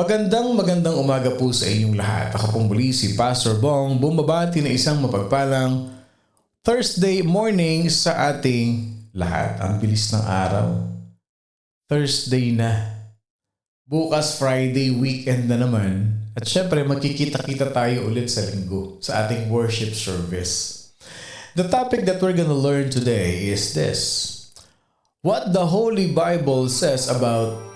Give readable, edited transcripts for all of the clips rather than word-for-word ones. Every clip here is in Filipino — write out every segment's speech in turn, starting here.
Magandang umaga po sa inyong lahat. Ako pong muli si Pastor Bong, bumabati na isang mapagpalang Thursday morning sa ating lahat. Ang bilis ng araw. Thursday na. Bukas Friday, weekend na naman. At syempre magkikita-kita tayo ulit sa linggo sa ating worship service. The topic that we're gonna learn today is this. What the Holy Bible says about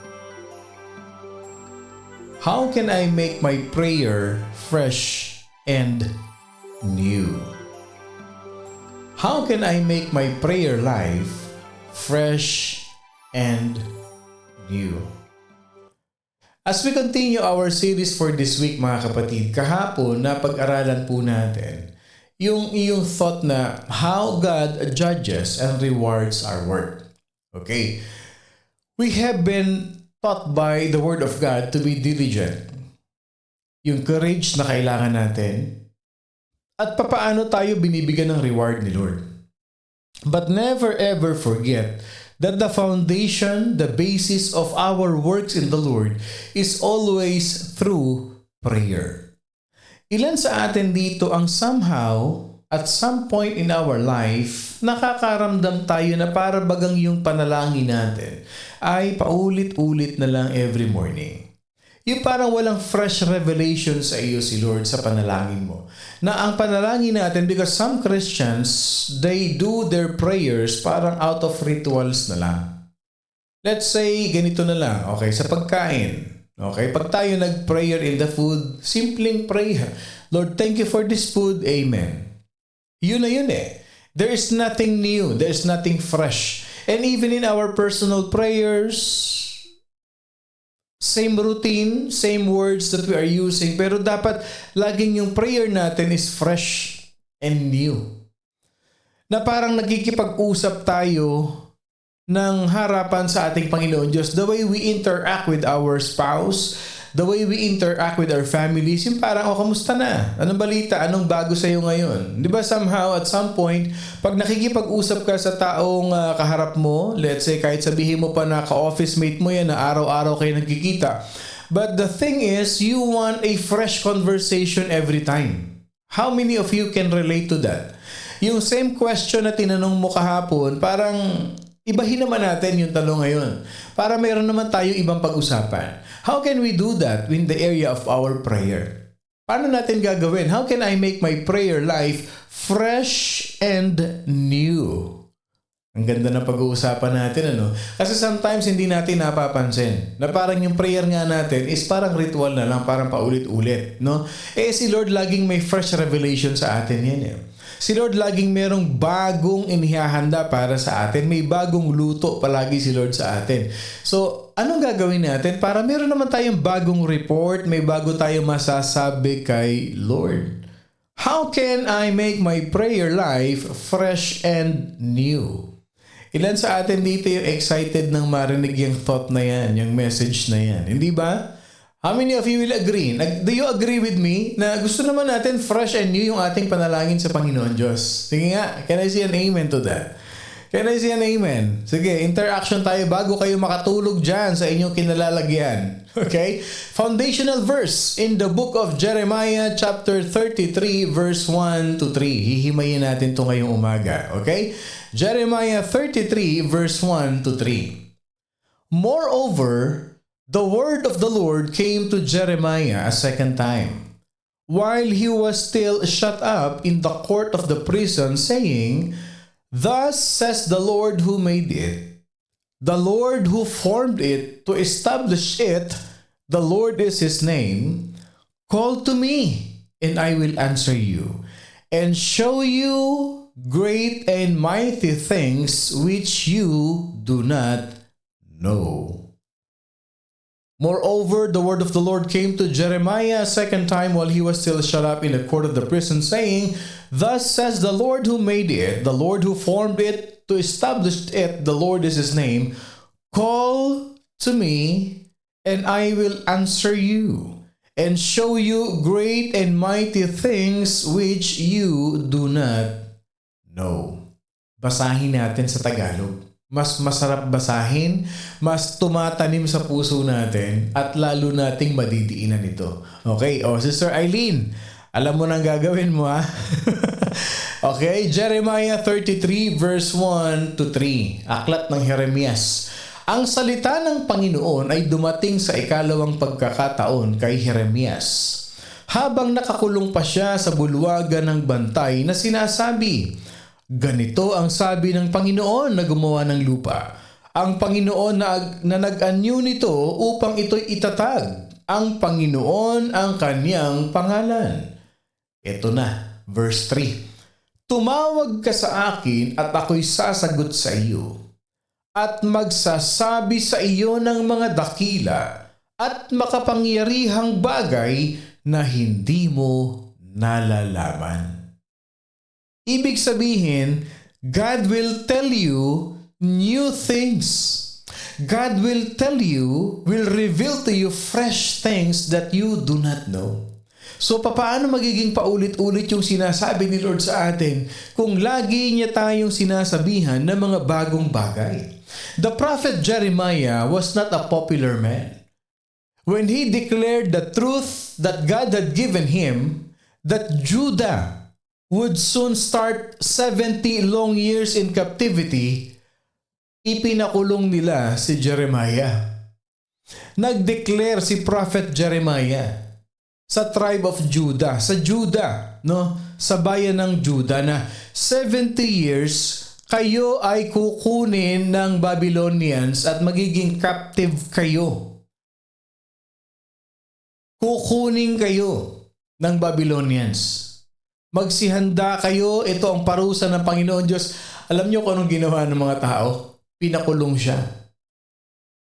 how can I make my prayer fresh and new? How can I make my prayer life fresh and new? As we continue our series for this week mga kapatid, kahapon napag-aralan po natin yung thought na how God judges and rewards our work. Okay? We have been taught by the Word of God to be diligent. Yung courage na kailangan natin at papaano tayo binibigyan ng reward ni Lord. But never ever forget that the foundation, the basis of our works in the Lord is always through prayer. Ilan sa atin dito ang somehow at some point in our life, nakakaramdam tayo na para bagang yung panalangin natin ay paulit-ulit na lang every morning. Yung parang walang fresh revelation sa iyo si Lord sa panalangin mo. Na ang panalangin natin, because some Christians, they do their prayers parang out of rituals na lang. Let's say, ganito na lang, okay, sa pagkain. Okay, pag tayo nag-prayer in the food, simpleng prayer. Lord, thank you for this food, amen. Yun na yun eh. There is nothing new. There is nothing fresh. And even in our personal prayers, same routine, same words that we are using, pero dapat laging yung prayer natin is fresh and new. Na parang nagkikipag-usap tayo ng harapan sa ating Panginoon Diyos. The way we interact with our spouse, the way we interact with our families, yung parang, kamusta na? Anong balita? Anong bago sa'yo ngayon? Di ba somehow, at some point, pag nakikipag-usap ka sa taong kaharap mo, let's say, kahit sabihin mo pa na ka-office mate mo yan, na araw-araw kayo nagkikita. But the thing is, you want a fresh conversation every time. How many of you can relate to that? Yung same question na tinanong mo kahapon, parang ibahin naman natin yung tanong ngayon para mayroon naman tayong ibang pag-usapan. How can we do that in the area of our prayer? Paano natin gagawin? How can I make my prayer life fresh and new? Ang ganda na pag-uusapan natin, ano? Kasi sometimes hindi natin napapansin na parang yung prayer nga natin is parang ritual na lang, parang paulit-ulit, no? Si Lord laging may fresh revelation sa atin yan, eh. Si Lord laging merong bagong inihahanda para sa atin. May bagong luto palagi si Lord sa atin. So, anong gagawin natin para meron naman tayong bagong report, may bago tayong masasabi kay Lord? How can I make my prayer life fresh and new? Ilan sa atin dito yung excited nang marinig yung thought na yan, yung message na yan? Hindi ba? How many of you will agree? Do you agree with me na gusto naman natin fresh and new yung ating panalangin sa Panginoon Diyos? Sige nga, can I see an amen to that? Can I see an amen? Sige, interaction tayo bago kayo makatulog dyan sa inyong kinalalagyan. Okay? Foundational verse in the book of Jeremiah chapter 33 verse 1 to 3. Hihimayin natin ito ngayong umaga. Okay? Jeremiah 33 verse 1 to 3. Moreover, the word of the Lord came to Jeremiah a second time, while he was still shut up in the court of the prison, saying, Thus says the Lord who made it, the Lord who formed it to establish it, the Lord is his name. Call to me, and I will answer you, and show you great and mighty things which you do not know. Moreover, the word of the Lord came to Jeremiah a second time while he was still shut up in the court of the prison, saying, Thus says the Lord who made it, the Lord who formed it, to establish it, the Lord is his name. Call to me, and I will answer you, and show you great and mighty things which you do not know. Basahin natin sa Tagalog. mas masarap basahin, mas tumatanim sa puso natin, at lalo nating madidiinan ito. Okay? O, Sister Eileen, alam mo nang gagawin mo, ha? Okay? Jeremiah 33 verse 1 to 3. Aklat ng Jeremias. Ang salita ng Panginoon ay dumating sa ikalawang pagkakataon kay Jeremias. Habang nakakulong pa siya sa bulwagan ng bantay na sinasabi, ganito ang sabi ng Panginoon na gumawa ng lupa. Ang Panginoon na nag-anyo nito upang ito'y itatag. Ang Panginoon ang kanyang pangalan. Ito na, verse 3. Tumawag ka sa akin at ako'y sasagot sa iyo. At magsasabi sa iyo ng mga dakila at makapangyarihang bagay na hindi mo nalalaman. Ibig sabihin, God will tell you new things. God will tell you, will reveal to you fresh things that you do not know. So, paano magiging paulit-ulit yung sinasabi ni Lord sa atin kung lagi niya tayong sinasabihan ng mga bagong bagay? The prophet Jeremiah was not a popular man. When he declared the truth that God had given him, that Judah would soon start 70 long years in captivity, ipinakulong nila si Jeremiah. Nag-declare si Prophet Jeremiah sa tribe of Judah, sa Judah, no? Sa bayan ng Judah na 70 years kayo ay kukunin ng Babylonians at magiging captive kayo. Kukunin kayo ng Babylonians. Magsihanda kayo, ito ang parusa ng Panginoon Diyos. Alam niyo kung anong ginawa ng mga tao? Pinakulong siya.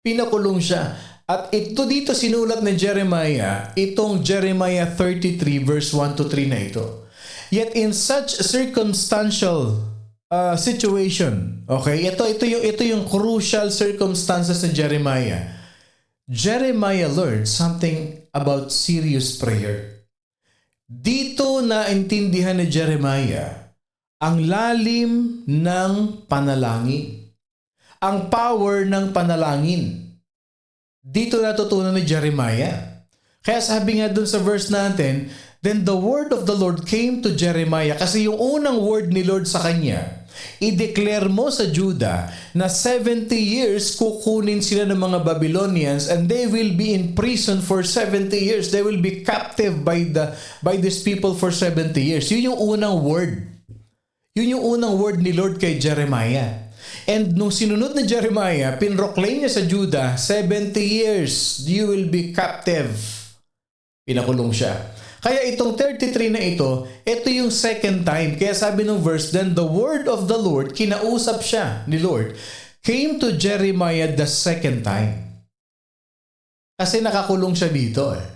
Pinakulong siya. At ito dito sinulat ni Jeremiah, itong Jeremiah 33 verse 1 to 3 na ito. Yet in such circumstantial situation, okay? Ito yung crucial circumstances ni Jeremiah. Jeremiah learned something about serious prayer. Dito naintindihan ni Jeremiah ang lalim ng panalangin. Ang power ng panalangin. Dito natutunan ni Jeremiah. Kaya sabi nga dun sa verse natin, then the word of the Lord came to Jeremiah. Kasi yung unang word ni Lord sa kanya, i-declare mo sa Judah na 70 years kukunin sila ng mga Babylonians and they will be in prison for 70 years. They will be captive by these people for 70 years. Yun yung unang word. Yun yung unang word ni Lord kay Jeremiah. And nung sinunod ni Jeremiah, pinroclaim niya sa Judah, 70 years you will be captive. Pinakulong siya. Kaya itong 33 na ito yung second time. Kaya sabi ng verse, then the word of the Lord, kinausap siya ni Lord, came to Jeremiah the second time. Kasi nakakulong siya dito eh.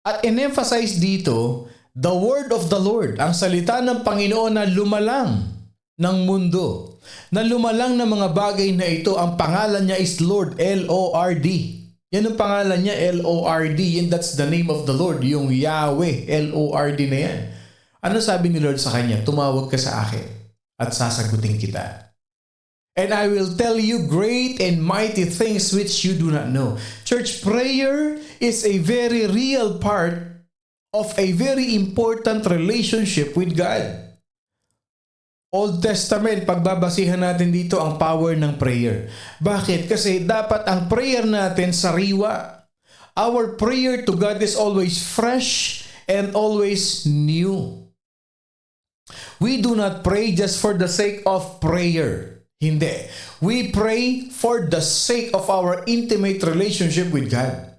At in-emphasize dito, the word of the Lord, ang salita ng Panginoon na lumalang ng mundo, na lumalang ng mga bagay na ito, ang pangalan niya is Lord, L-O-R-D. Yan ang pangalan niya, L-O-R-D. And that's the name of the Lord, yung Yahweh, L-O-R-D na yan. Ano sabi ni Lord sa kanya? Tumawag ka sa akin at sasagutin kita. And I will tell you great and mighty things which you do not know. Church, prayer is a very real part of a very important relationship with God. Old Testament, pagbabasihan natin dito ang power ng prayer. Bakit? Kasi dapat ang prayer natin sariwa. Our prayer to God is always fresh and always new. We do not pray just for the sake of prayer. Hindi. We pray for the sake of our intimate relationship with God.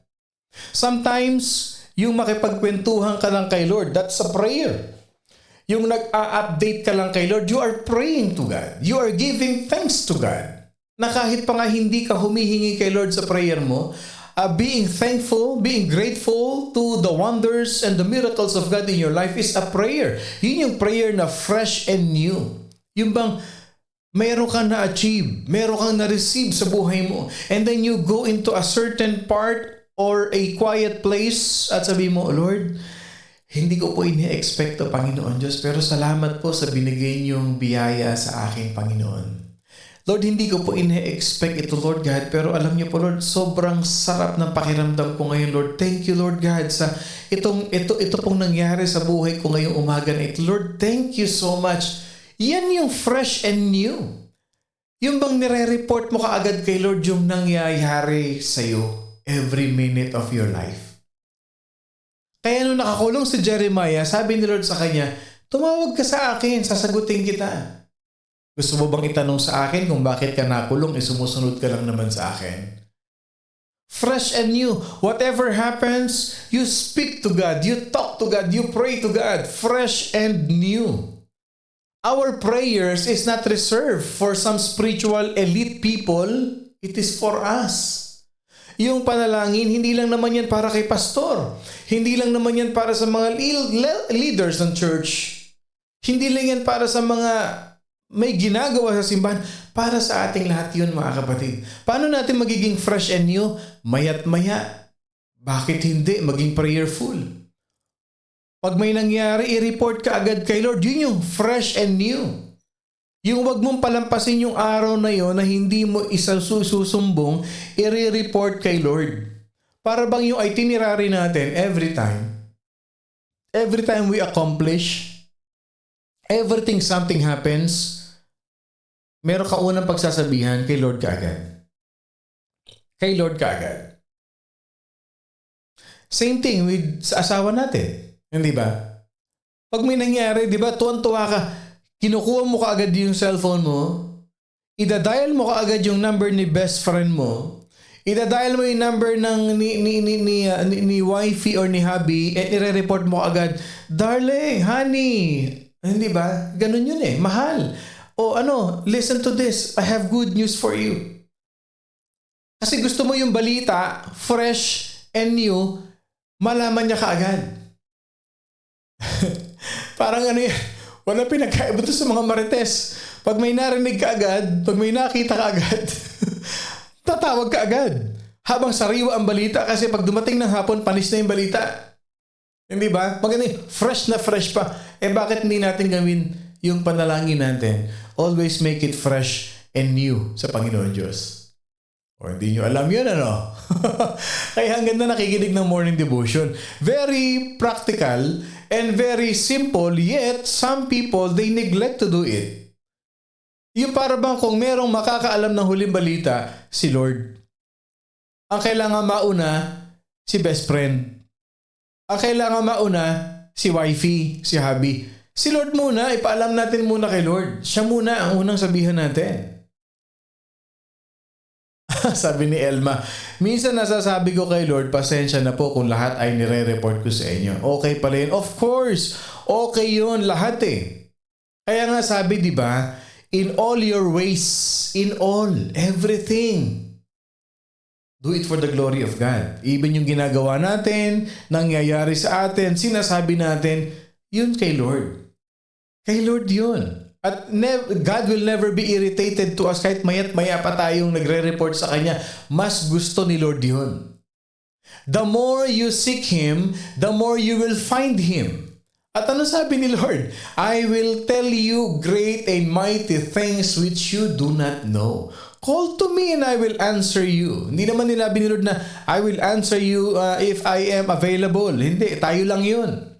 Sometimes, yung makipagkwentuhan ka lang kay Lord, that's a prayer. Yung nag-a-update ka lang kay Lord, you are praying to God. You are giving thanks to God. Na kahit pa nga hindi ka humihingi kay Lord sa prayer mo, being thankful, being grateful to the wonders and the miracles of God in your life is a prayer. Yun yung prayer na fresh and new. Yung bang meron kang na-achieve, meron kang na-receive sa buhay mo, and then you go into a certain part or a quiet place at sabi mo, Lord, hindi ko po ini-expect to, Panginoon Diyos, pero salamat po sa binigay niyong biyaya sa akin, Panginoon. Lord, hindi ko po ine-expect ito, Lord God, pero alam niyo po, Lord, sobrang sarap ng pakiramdam ko ngayon, Lord. Thank you, Lord God, sa ito pong nangyari sa buhay ko ngayong umaga na ito. Lord, thank you so much. Yan yung fresh and new. Yung bang nire-report mo kaagad kay Lord yung nangyayari sa'yo every minute of your life. Kaya nung nakakulong si Jeremiah, sabi ni Lord sa kanya, tumawag ka sa akin, sasagutin kita. Gusto mo bang itanong sa akin kung bakit ka nakulong, sumusunod ka lang naman sa akin? Fresh and new. Whatever happens, you speak to God, you talk to God, you pray to God. Fresh and new. Our prayers is not reserved for some spiritual elite people. It is for us. Yung panalangin, hindi lang naman yan para kay pastor. Hindi lang naman yan para sa mga leaders ng church. Hindi lang yan para sa mga may ginagawa sa simbahan. Para sa ating lahat yun, mga kapatid. Paano natin magiging fresh and new? Maya't maya. Bakit hindi? Maging prayerful. Pag may nangyari, i-report ka agad kay Lord. Yun yung fresh and new. Yung wag mong palampasin yung araw na yon na hindi mo sussumbong, i-report kay Lord. Para bang yung itinerary natin every time we accomplish, something happens, meron ka unang pagsasabihan kay Lord kaagad. Kay Lord kaagad. Same thing with sa asawa natin. Hindi ba? Pag may nangyari, di ba, tuwan-tuwa ka, kinukuha mo kaagad yung cellphone mo, idadial mo kaagad yung number ni best friend mo, idadial mo yung number ng ni wifey or ni hubby, at nire-report mo agad, darling, honey, hindi ba? Ganun yun eh, mahal. O listen to this, I have good news for you. Kasi gusto mo yung balita, fresh and new, malaman niya kaagad. Parang yan, wala pinagkaiba to sa mga marites. Pag may narinig ka agad, pag may nakita ka agad, tatawag ka agad. Habang sariwa ang balita kasi pag dumating ng hapon, panis na yung balita. Hindi ba? Maganda fresh na fresh pa. Bakit hindi natin gawin yung panalangin natin? Always make it fresh and new sa Panginoon Diyos. O hindi nyo alam yun, Kaya ang ganda nakikinig ng morning devotion. Very practical and very simple, yet some people, they neglect to do it. Yung para bang kung merong makakaalam ng huling balita, si Lord. Ang kailangan mauna, si best friend. Ang kailangan mauna, si wifey, si hubby. Si Lord muna, ipaalam natin muna kay Lord. Siya muna ang unang sabihan natin. Sabi ni Elma, minsan nasasabi ko kay Lord, pasensya na po kung lahat ay nire-report ko sa inyo. Okay pala yun. Of course, okay yun lahat eh. Kaya nga sabi, di ba, in all your ways, in all, everything, do it for the glory of God. Even yung ginagawa natin, nangyayari sa atin, sinasabi natin, yun kay Lord. Kay Lord yun. At God will never be irritated to us kahit maya't maya pa tayong nagre-report sa Kanya. Mas gusto ni Lord yun. The more you seek Him, the more you will find Him. At ano sabi ni Lord? I will tell you great and mighty things which you do not know. Call to me and I will answer you. Hindi naman nila ni Lord na I will answer you if I am available. Hindi, tayo lang yun.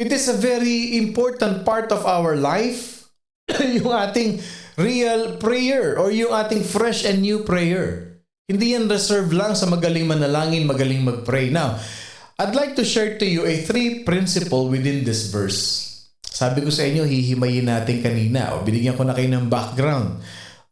It is a very important part of our life, yung ating real prayer or yung ating fresh and new prayer. Hindi yan reserved lang sa magaling manalangin, magaling mag-pray. Now, I'd like to share to you a 3 principle within this verse. Sabi ko sa inyo, hihimayin natin kanina. O binigyan ko na kayo ng background.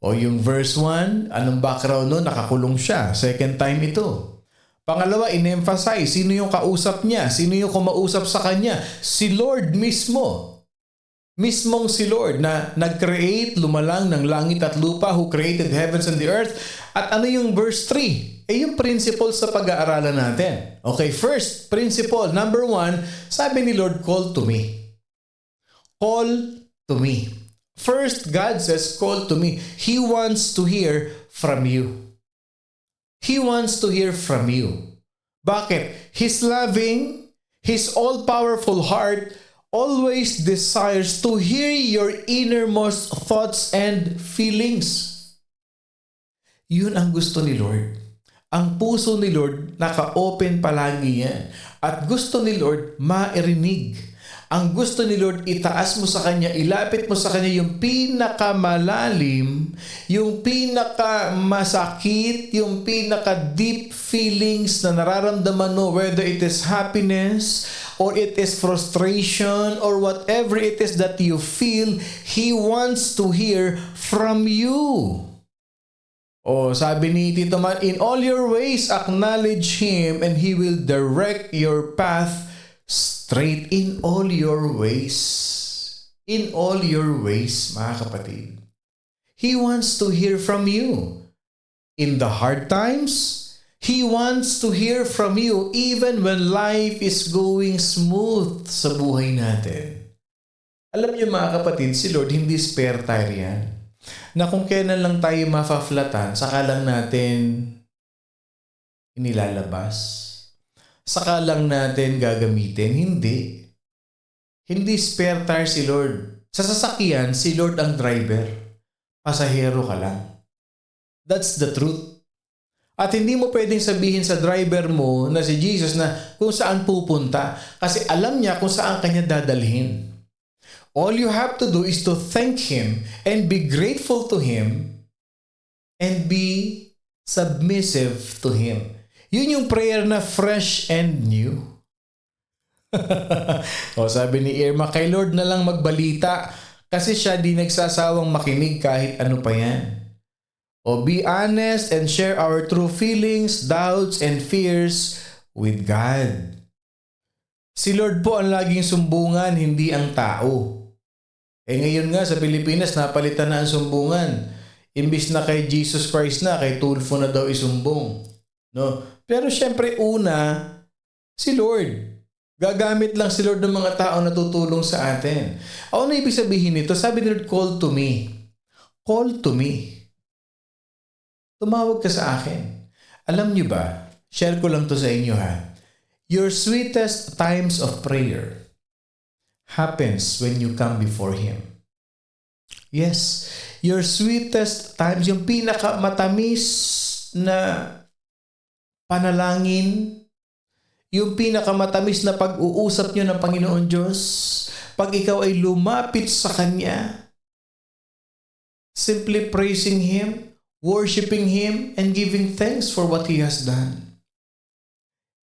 O yung verse 1, anong background nun? Nakakulong siya. Second time ito. Pangalawa, in-emphasize, sino yung kausap niya? Sino yung kumausap sa kanya? Si Lord mismo. Mismong si Lord na nag-create, lumalang ng langit at lupa, who created heavens and the earth. At ano yung verse 3? Yung principle sa pag-aaralan natin. Okay, first principle, number 1, sabi ni Lord, call to me. Call to me. First, God says, call to me. He wants to hear from you. He wants to hear from you. Bakit? His loving, His all-powerful heart always desires to hear your innermost thoughts and feelings. Yun ang gusto ni Lord. Ang puso ni Lord, naka-open palagi yan. At gusto ni Lord, mairinig. Ang gusto ni Lord, itaas mo sa Kanya, ilapit mo sa Kanya yung pinakamalalim, yung pinakamasakit, yung pinaka-deep feelings na nararamdaman mo, whether it is happiness, or it is frustration, or whatever it is that you feel, He wants to hear from you. O sabi ni Tito Man, in all your ways, acknowledge Him and He will direct your path straight. In all your ways. In all your ways, mga kapatid. He wants to hear from you. In the hard times, He wants to hear from you even when life is going smooth sa buhay natin. Alam niyo mga kapatid, si Lord hindi spare tire yan. Na kung kailan lang tayo mafaflatan, saka lang natin inilalabas. Saka lang natin gagamitin. Hindi. Hindi spare tire si Lord. Sa sasakyan, si Lord ang driver. Pasahero ka lang. That's the truth. At hindi mo pwedeng sabihin sa driver mo na si Jesus na kung saan pupunta kasi alam niya kung saan kanya dadalhin. All you have to do is to thank Him and be grateful to Him and be submissive to Him. Yun yung prayer na fresh and new. O sabi ni Irma, kay Lord na lang magbalita kasi siya di nagsasawang makinig kahit ano pa yan. O be honest and share our true feelings, doubts, and fears with God. Si Lord po ang laging sumbungan, hindi ang tao. Ngayon nga sa Pilipinas, napalitan na ang sumbungan. Imbis na kay Jesus Christ na, kay Tulfo na daw isumbong. No? Pero syempre una, si Lord. Gagamit lang si Lord ng mga tao na tutulong sa atin. Ano ibig sabihin nito? Sabi ni Lord, call to me. Call to me. Tumawag ka sa akin. Alam niyo ba, share ko lang to sa inyo ha. Your sweetest times of prayer happens when you come before Him. Yes, your sweetest times, yung pinakamatamis na panalangin, yung pinakamatamis na pag-uusap nyo ng Panginoon Diyos, pag ikaw ay lumapit sa Kanya, simply praising Him, worshiping Him, and giving thanks for what He has done.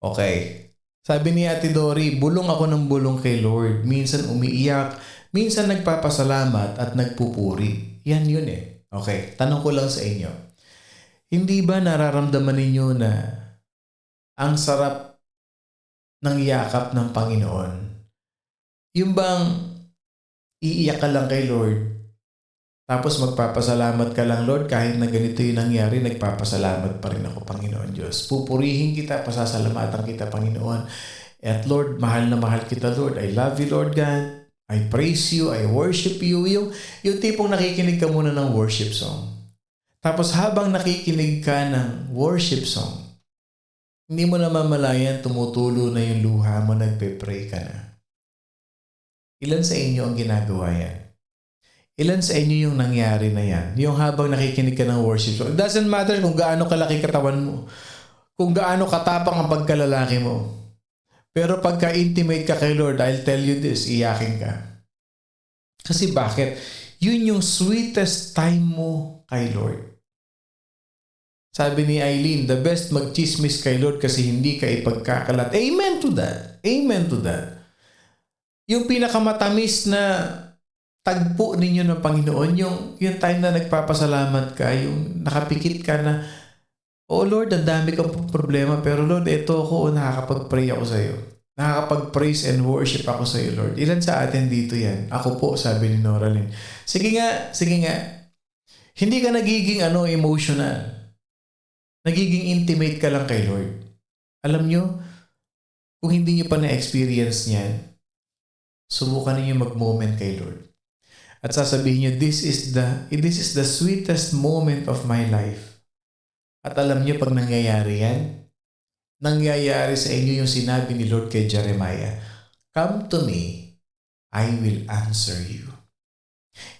Okay. Sabi ni Ate Dory, bulong ako ng bulong kay Lord. Minsan umiiyak, minsan nagpapasalamat at nagpupuri. Yan yun eh. Okay, tanong ko lang sa inyo. Hindi ba nararamdaman ninyo na ang sarap ng yakap ng Panginoon? Yung bang iiyak ka lang kay Lord, tapos magpapasalamat ka lang, Lord, kahit na ganito yung nangyari, nagpapasalamat pa rin ako, Panginoon Diyos. Pupurihin kita, pasasalamatan kita, Panginoon. At Lord, mahal na mahal kita, Lord. I love you, Lord God. I praise you, I worship you. Yung tipong nakikinig ka muna ng worship song. Tapos habang nakikinig ka ng worship song, hindi mo na mamalayan, tumutulo na yung luha mo, nagpe-pray ka na. Ilan sa inyo ang ginagawa yan? Ilan sa inyo yung nangyari na yan? Yung habang nakikinig ka ng worship song. It doesn't matter kung gaano kalaki katawan mo. Kung gaano katapang ang pagkalalaki mo. Pero pagka-intimate ka kay Lord, I'll tell you this, iyakin ka. Kasi bakit? Yun yung sweetest time mo kay Lord. Sabi ni Eileen, the best magchismis kay Lord kasi hindi ka ipagkakalat. Amen to that. Amen to that. Yung pinakamatamis na tagpo ninyo ng Panginoon, yung time na nagpapasalamat ka, yung nakapikit ka na, oh Lord, ang dami kang problema, pero Lord, ito ako, nakakapag-pray ako sa iyo. Nakakapag-praise and worship ako sa iyo, Lord. Ilan sa atin dito yan? Ako po, sabi ni Noraline. Sige nga. Hindi ka nagiging emotional. Nagiging intimate ka lang kay Lord. Alam nyo, kung hindi nyo pa na-experience niyan, subukan ninyo mag-moment kay Lord. At sasabihin nyo, this is the sweetest moment of my life. At alam nyo, pag nangyayari yan, nangyayari sa inyo yung sinabi ni Lord kay Jeremiah, come to me I will answer you.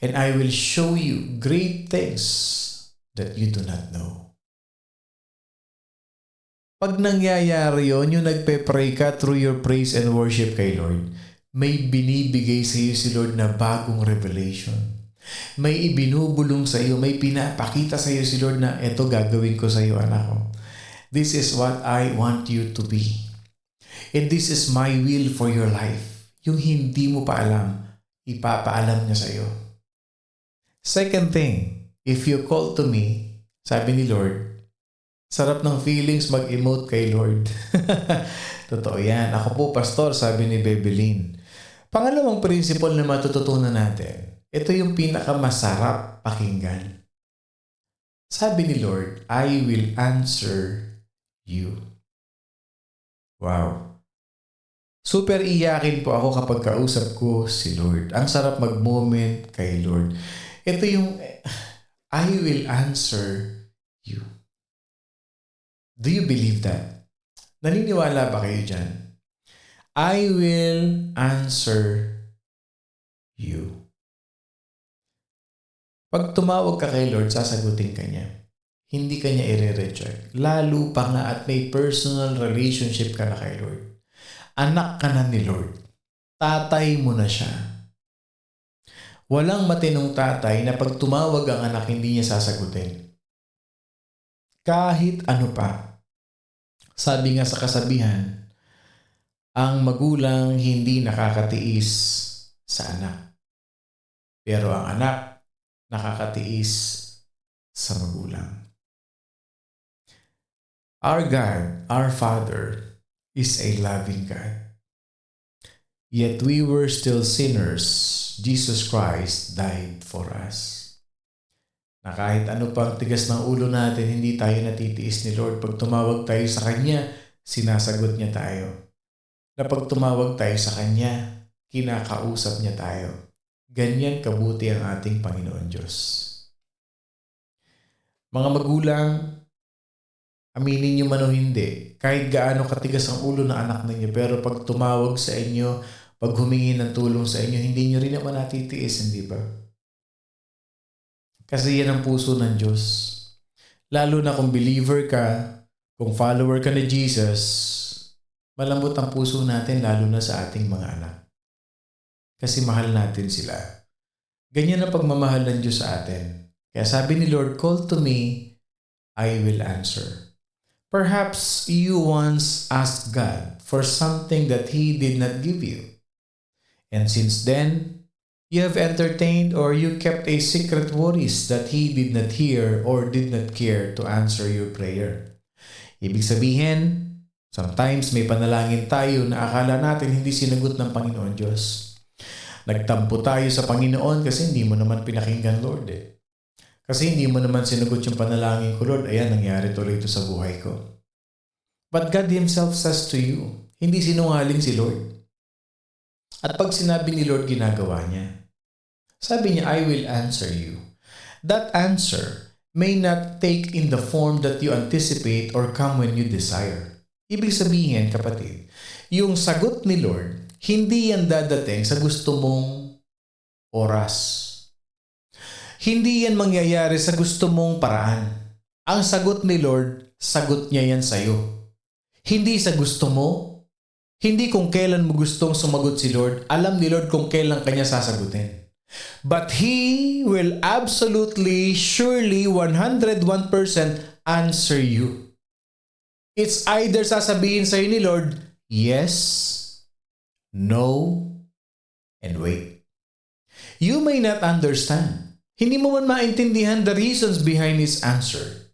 And I will show you great things that you do not know. Pag nangyayari yun, yung nagpe-pray ka through your praise and worship kay Lord, may binibigay sa iyo si Lord na bagong revelation. May ibinubulong sa iyo, may pinapakita sa iyo si Lord na eto gagawin ko sa iyo, anak ko. This is what I want you to be. And this is my will for your life. Yung hindi mo pa alam, ipapaalam niya sa iyo. Second thing, if you call to me, sabi ni Lord, sarap ng feelings mag-emote kay Lord. Totoo yan. Ako po, pastor, sabi ni Bebelin. Pangalawang principle na matututunan natin, ito yung pinakamasarap pakinggan. Sabi ni Lord, I will answer you. Wow. Super iyakin po ako kapag kausap ko si Lord. Ang sarap mag-moment kay Lord. Ito yung, I will answer you. Do you believe that? Naniniwala ba kayo dyan? I will answer you. Pag tumawag ka kay Lord, sasagutin ka niya. Hindi ka niya i-reject. Lalo pa nga at may personal relationship ka na kay Lord. Anak ka na ni Lord. Tatay mo na siya. Walang matinong tatay na pag tumawag ang anak, hindi niya sasagutin. Kahit ano pa. Sabi nga sa kasabihan, ang magulang hindi nakakatiis sa anak. Pero ang anak nakakatiis sa magulang. Our God, our Father, is a loving God. Yet we were still sinners. Jesus Christ died for us. Na kahit ano pang tigas ng ulo natin, hindi tayo natitiis ni Lord. Pag tumawag tayo sa Kanya, sinasagot niya tayo. Na pag tumawag tayo sa Kanya, kinakausap niya tayo. Ganyan kabuti ang ating Panginoon Diyos. Mga magulang, aminin niyo man o hindi, kahit gaano katigas ang ulo ng anak ninyo, pero pag tumawag sa inyo, pag humingi ng tulong sa inyo, hindi niyo rin naman natitiis, hindi ba? Kasi yan ang puso ng Diyos. Lalo na kung believer ka, kung follower ka ni Jesus, malambot ang puso natin lalo na sa ating mga anak. Kasi mahal natin sila. Ganyan ang pagmamahal ng Diyos sa atin. Kaya sabi ni Lord, call to me, I will answer. Perhaps you once asked God for something that He did not give you. And since then, you have entertained or you kept a secret worries that He did not hear or did not care to answer your prayer. Ibig sabihin, sometimes may panalangin tayo na akala natin hindi sinagot ng Panginoon Diyos. Nagtampo tayo sa Panginoon kasi hindi mo naman pinakinggan, Lord eh. Kasi hindi mo naman sinagot yung panalangin ko, Lord. Ayan, nangyari tuloy ito sa buhay ko. But God Himself says to you, hindi sinungaling si Lord. At pag sinabi ni Lord, ginagawa niya. Sabi niya, I will answer you. That answer may not take in the form that you anticipate or come when you desire. Ibig sabihin, kapatid, yung sagot ni Lord, hindi yan dadating sa gusto mong oras. Hindi yan mangyayari sa gusto mong paraan. Ang sagot ni Lord, sagot niya yan sa'yo. Hindi sa gusto mo, hindi kung kailan mo gustong sumagot si Lord. Alam ni Lord kung kailan kanya sasagutin. But He will absolutely, surely, 101% answer you. It's either sasabihin sa'yo ni Lord, yes, no, and wait. You may not understand. Hindi mo man maintindihan the reasons behind His answer.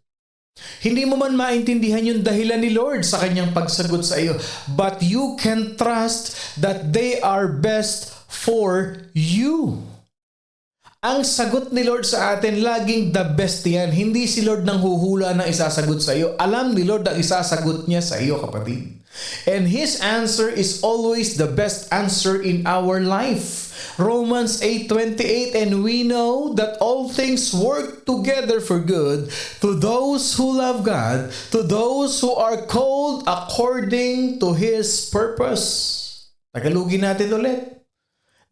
Hindi mo man maintindihan yung dahilan ni Lord sa kanyang pagsagot sa iyo. But you can trust that they are best for you. Ang sagot ni Lord sa atin, laging the best yan. Hindi si Lord nang huhula ng isasagot sa iyo. Alam ni Lord ang isasagot niya sa iyo, kapatid. And His answer is always the best answer in our life. Romans 8:28, and we know that all things work together for good to those who love God, to those who are called according to His purpose. Tagalogin natin ulit.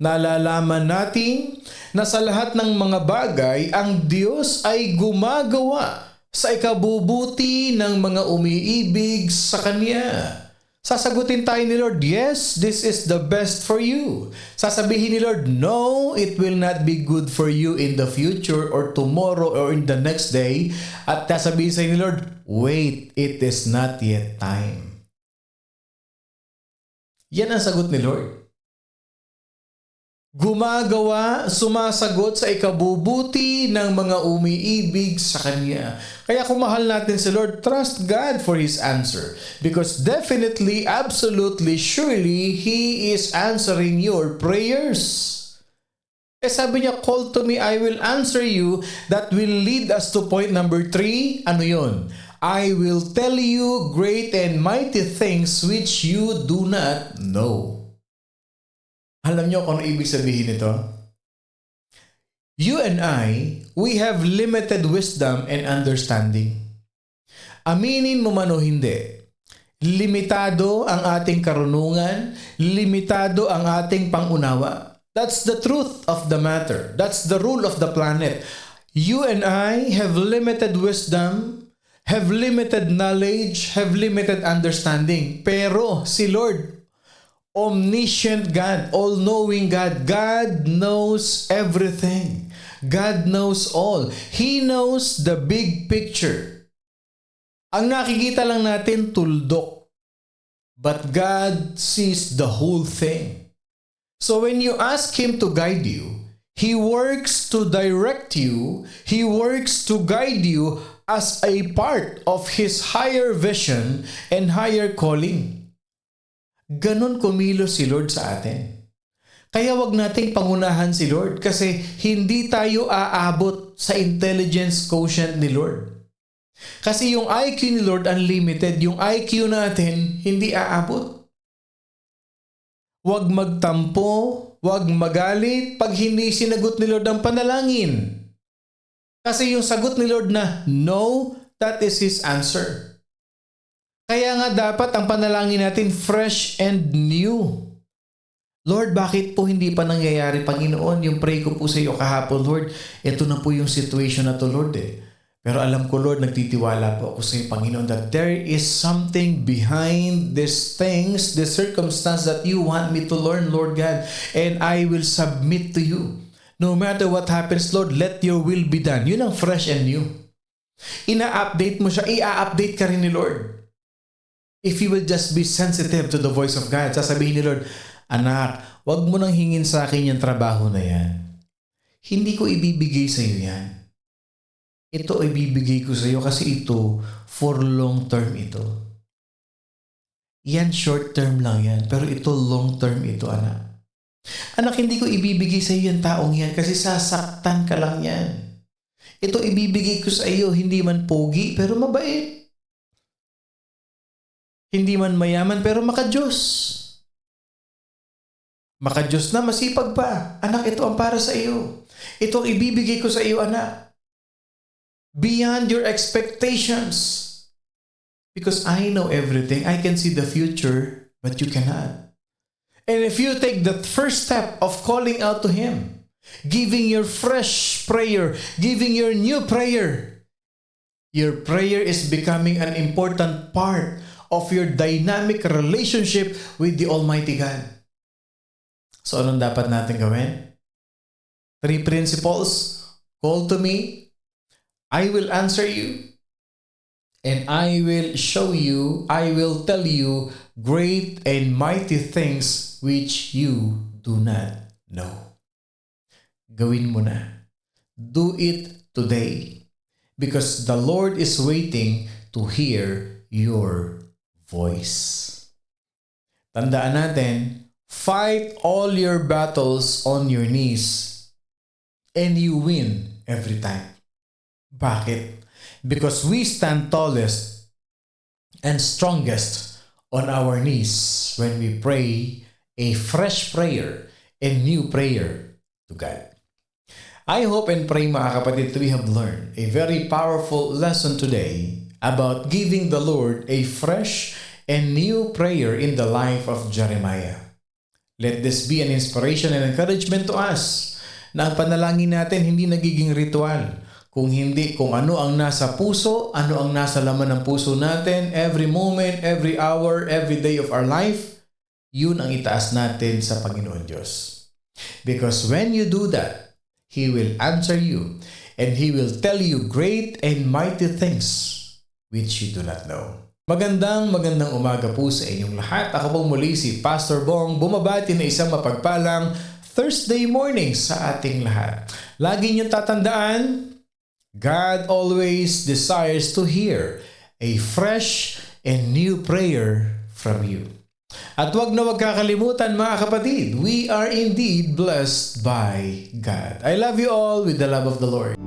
Nalalaman natin na sa lahat ng mga bagay, ang Diyos ay gumagawa sa ikabubuti ng mga umiibig sa Kanya. Sasagutin tayo ni Lord, yes, this is the best for you. Sasabihin ni Lord, no, it will not be good for you in the future or tomorrow or in the next day. At sasabihin sa ni Lord, wait, it is not yet time. Yan ang sagot ni Lord. Gumagawa, sumasagot sa ikabubuti ng mga umiibig sa Kanya. Kaya kung mahal natin si Lord, trust God for His answer. Because definitely, absolutely, surely, He is answering your prayers. Sabi niya, call to me, I will answer you. That will lead us to point number 3. Ano yun? I will tell you great and mighty things which you do not know. Alam niyo kung ano ibig sabihin nito? You and I, we have limited wisdom and understanding. Aminin mo man o hindi, limitado ang ating karunungan, limitado ang ating pangunawa. That's the truth of the matter. That's the rule of the planet. You and I have limited wisdom, have limited knowledge, have limited understanding. Pero si Lord, omniscient God, all-knowing God. God knows everything. God knows all. He knows the big picture. Ang nakikita lang natin, tuldok. But God sees the whole thing. So when you ask Him to guide you, He works to direct you. He works to guide you as a part of His higher vision and higher calling. Ganon kumilos si Lord sa atin. Kaya wag nating pangunahan si Lord kasi hindi tayo aabot sa intelligence quotient ni Lord. Kasi yung IQ ni Lord unlimited, yung IQ natin hindi aabot. Wag magtampo, wag magalit pag hindi sinagot ni Lord ang panalangin. Kasi yung sagot ni Lord na no, that is His answer. Kaya nga dapat ang panalangin natin fresh and new. Lord, bakit po hindi pa nangyayari, Panginoon? Yung pray ko po sa iyo kahapon, Lord, ito na po yung situation na to, Lord. Pero alam ko, Lord, nagtitiwala po ako sa iyo, Panginoon, that there is something behind these things, the circumstance that you want me to learn, Lord God, and I will submit to you. No matter what happens, Lord, let your will be done. Yun ang fresh and new. Ina-update mo siya, i-update ka rin ni Lord. If you will just be sensitive to the voice of God, sasabihin ni Lord, anak, wag mo nang hingin sa akin yung trabaho na yan. Hindi ko ibibigay sa iyo yan. Ito ay ibibigay ko sa iyo kasi ito for long term ito. Yan short term lang yan, pero ito long term ito, anak. Anak, hindi ko ibibigay sa iyo yung taong yan kasi sasaktan ka lang yan. Ito ibibigay ko sa iyo, hindi man pogi, pero mabait. Hindi man mayaman pero maka-Diyos. Maka-Diyos na masipag pa. Anak, ito ang para sa iyo. Ito ang ibibigay ko sa iyo, anak. Beyond your expectations. Because I know everything. I can see the future, but you cannot. And if you take the first step of calling out to Him, giving your fresh prayer, giving your new prayer is becoming an important part of your dynamic relationship with the Almighty God. So, anong dapat natin gawin? 3 principles. Call to me. I will answer you. And I will show you, I will tell you great and mighty things which you do not know. Gawin mo na. Do it today. Because the Lord is waiting to hear your voice. Tandaan natin, fight all your battles on your knees and you win every time. Bakit? Because we stand tallest and strongest on our knees when we pray a fresh prayer and new prayer to God. I hope and pray, mga kapatid, we have learned a very powerful lesson today about giving the Lord a fresh and new prayer in the life of Jeremiah. Let this be an inspiration and encouragement to us na ang panalangin natin hindi nagiging ritual. Kung hindi, kung ano ang nasa puso, ano ang nasa laman ng puso natin, every moment, every hour, every day of our life, yun ang itaas natin sa Panginoon Diyos. Because when you do that, He will answer you and He will tell you great and mighty things which you do not know. Magandang umaga po sa inyong lahat. Ako pong muli si Pastor Bong, bumabati na isang mapagpalang Thursday morning sa ating lahat. Lagi niyong tatandaan, God always desires to hear a fresh and new prayer from you. At wag na wag kakalimutan mga kapatid, we are indeed blessed by God. I love you all with the love of the Lord.